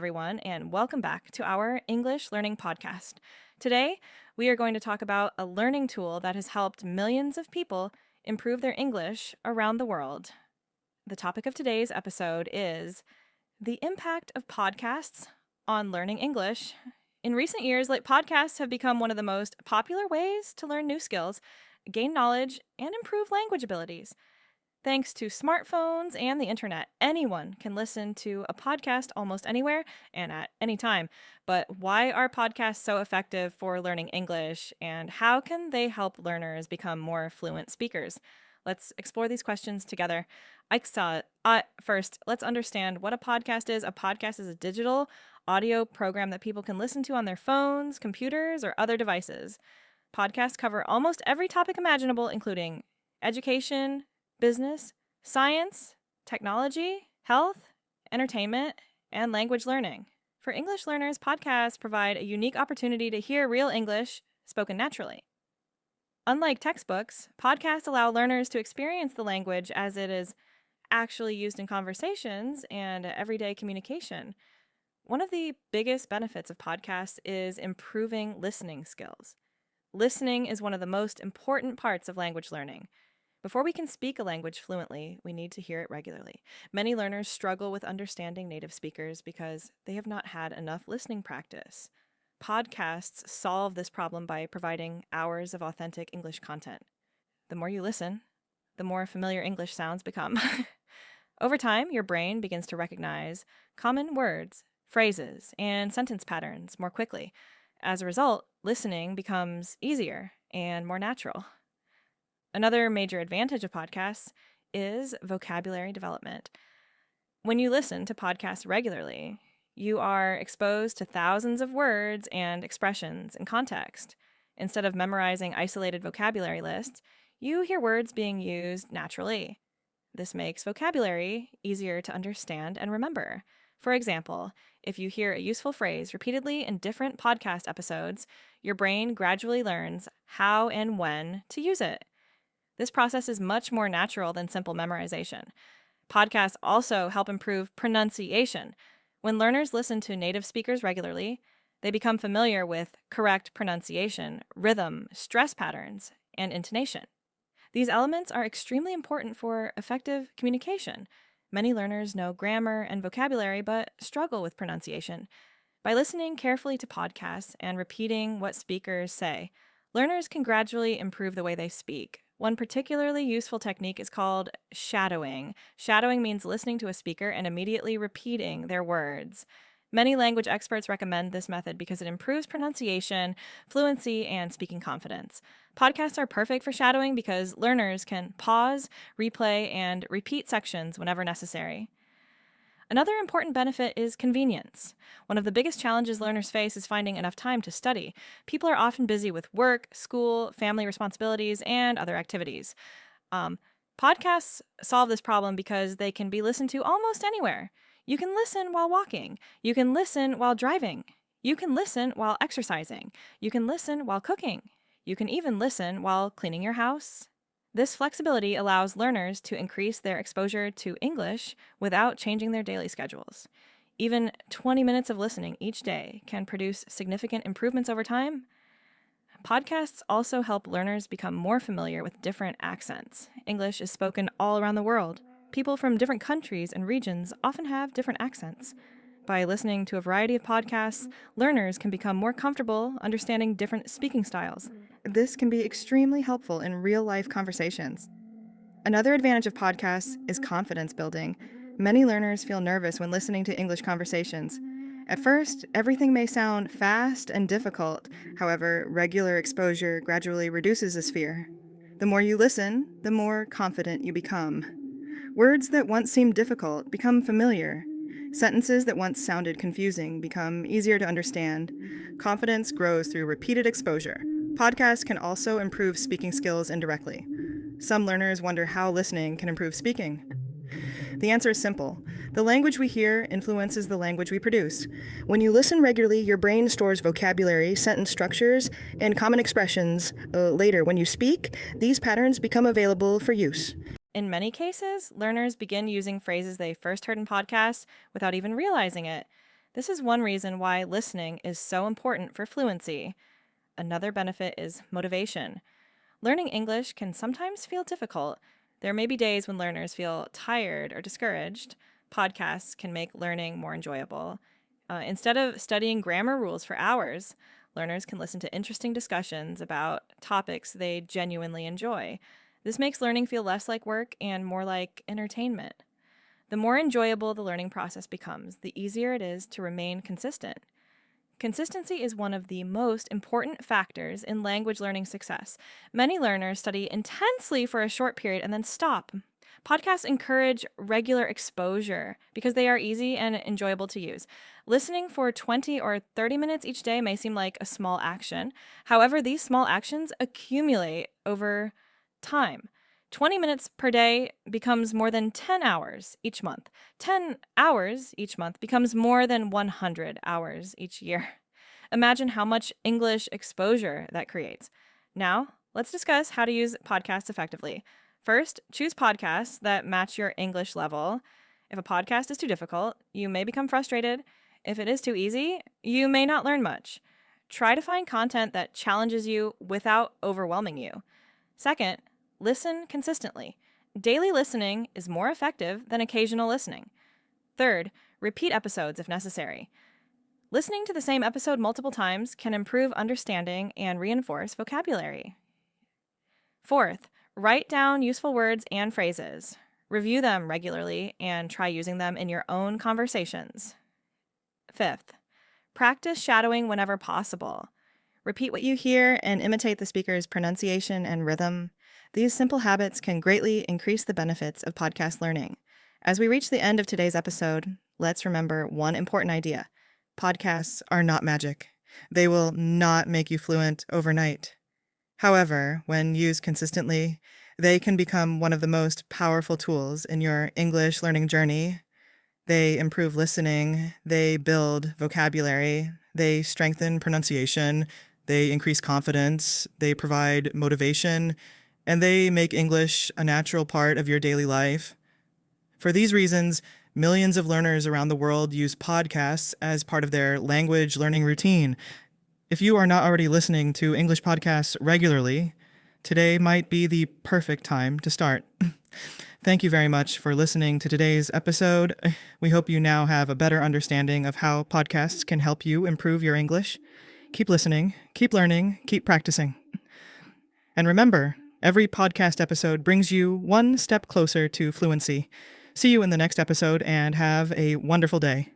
everyone, and welcome back to our English learning podcast. Today, we are going to talk about a learning tool that has helped millions of people improve their English around the world. The topic of today's episode is the impact of podcasts on learning English. In recent years, podcasts have become one of the most popular ways to learn new skills, gain knowledge, and improve language abilities. Thanks to smartphones and the internet, anyone can listen to a podcast almost anywhere and at any time. But why are podcasts so effective for learning English, and how can they help learners become more fluent speakers? Let's explore these questions together. First, let's understand what a podcast is. A podcast is a digital audio program that people can listen to on their phones, computers, or other devices. Podcasts cover almost every topic imaginable, including education, business, science, technology, health, entertainment, and language learning. For English learners, podcasts provide a unique opportunity to hear real English spoken naturally. Unlike textbooks, podcasts allow learners to experience the language as it is actually used in conversations and everyday communication. One of the biggest benefits of podcasts is improving listening skills. Listening is one of the most important parts of language learning. Before we can speak a language fluently, we need to hear it regularly. Many learners struggle with understanding native speakers because they have not had enough listening practice. Podcasts solve this problem by providing hours of authentic English content. The more you listen, the more familiar English sounds become. Over time, your brain begins to recognize common words, phrases, and sentence patterns more quickly. As a result, listening becomes easier and more natural. Another major advantage of podcasts is vocabulary development. When you listen to podcasts regularly, you are exposed to thousands of words and expressions in context. Instead of memorizing isolated vocabulary lists, you hear words being used naturally. This makes vocabulary easier to understand and remember. For example, if you hear a useful phrase repeatedly in different podcast episodes, your brain gradually learns how and when to use it. This process is much more natural than simple memorization. Podcasts also help improve pronunciation. When learners listen to native speakers regularly, they become familiar with correct pronunciation, rhythm, stress patterns, and intonation. These elements are extremely important for effective communication. Many learners know grammar and vocabulary but struggle with pronunciation. By listening carefully to podcasts and repeating what speakers say, learners can gradually improve the way they speak. One particularly useful technique is called shadowing. Shadowing means listening to a speaker and immediately repeating their words. Many language experts recommend this method because it improves pronunciation, fluency, and speaking confidence. Podcasts are perfect for shadowing because learners can pause, replay, and repeat sections whenever necessary. Another important benefit is convenience. One of the biggest challenges learners face is finding enough time to study. People are often busy with work, school, family responsibilities, and other activities. Podcasts solve this problem because they can be listened to almost anywhere. You can listen while walking. You can listen while driving. You can listen while exercising. You can listen while cooking. You can even listen while cleaning your house. This flexibility allows learners to increase their exposure to English without changing their daily schedules. Even 20 minutes of listening each day can produce significant improvements over time. Podcasts also help learners become more familiar with different accents. English is spoken all around the world. People from different countries and regions often have different accents. By listening to a variety of podcasts, learners can become more comfortable understanding different speaking styles. This can be extremely helpful in real-life conversations. Another advantage of podcasts is confidence building. Many learners feel nervous when listening to English conversations. At first, everything may sound fast and difficult. However, regular exposure gradually reduces this fear. The more you listen, the more confident you become. Words that once seemed difficult become familiar. Sentences that once sounded confusing become easier to understand. Confidence grows through repeated exposure. Podcasts can also improve speaking skills indirectly. Some learners wonder how listening can improve speaking. The answer is simple. The language we hear influences the language we produce. When you listen regularly, your brain stores vocabulary, sentence structures, and common expressions. Later, when you speak, these patterns become available for use. In many cases, learners begin using phrases they first heard in podcasts without even realizing it. This is one reason why listening is so important for fluency. Another benefit is motivation. Learning English can sometimes feel difficult. There may be days when learners feel tired or discouraged. Podcasts can make learning more enjoyable. Instead of studying grammar rules for hours, learners can listen to interesting discussions about topics they genuinely enjoy. This makes learning feel less like work and more like entertainment. The more enjoyable the learning process becomes, the easier it is to remain consistent. Consistency is one of the most important factors in language learning success. Many learners study intensely for a short period and then stop. Podcasts encourage regular exposure because they are easy and enjoyable to use. Listening for 20 or 30 minutes each day may seem like a small action. However, these small actions accumulate over time. 20 minutes per day becomes more than 10 hours each month. 10 hours each month becomes more than 100 hours each year. Imagine how much English exposure that creates. Now, let's discuss how to use podcasts effectively. First, choose podcasts that match your English level. If a podcast is too difficult, you may become frustrated. If it is too easy, you may not learn much. Try to find content that challenges you without overwhelming you. Second, listen consistently. Daily listening is more effective than occasional listening. Third, repeat episodes if necessary. Listening to the same episode multiple times can improve understanding and reinforce vocabulary. Fourth, write down useful words and phrases. Review them regularly and try using them in your own conversations. Fifth, practice shadowing whenever possible. Repeat what you hear and imitate the speaker's pronunciation and rhythm. These simple habits can greatly increase the benefits of podcast learning. As we reach the end of today's episode, let's remember one important idea. Podcasts are not magic. They will not make you fluent overnight. However, when used consistently, they can become one of the most powerful tools in your English learning journey. They improve listening, they build vocabulary, they strengthen pronunciation, they increase confidence, they provide motivation, and they make English a natural part of your daily life. For these reasons, millions of learners around the world use podcasts as part of their language learning routine. If you are not already listening to English podcasts regularly, today might be the perfect time to start. Thank you very much for listening to today's episode. We hope you now have a better understanding of how podcasts can help you improve your English. Keep listening, keep learning, keep practicing. And remember, every podcast episode brings you one step closer to fluency. See you in the next episode and have a wonderful day.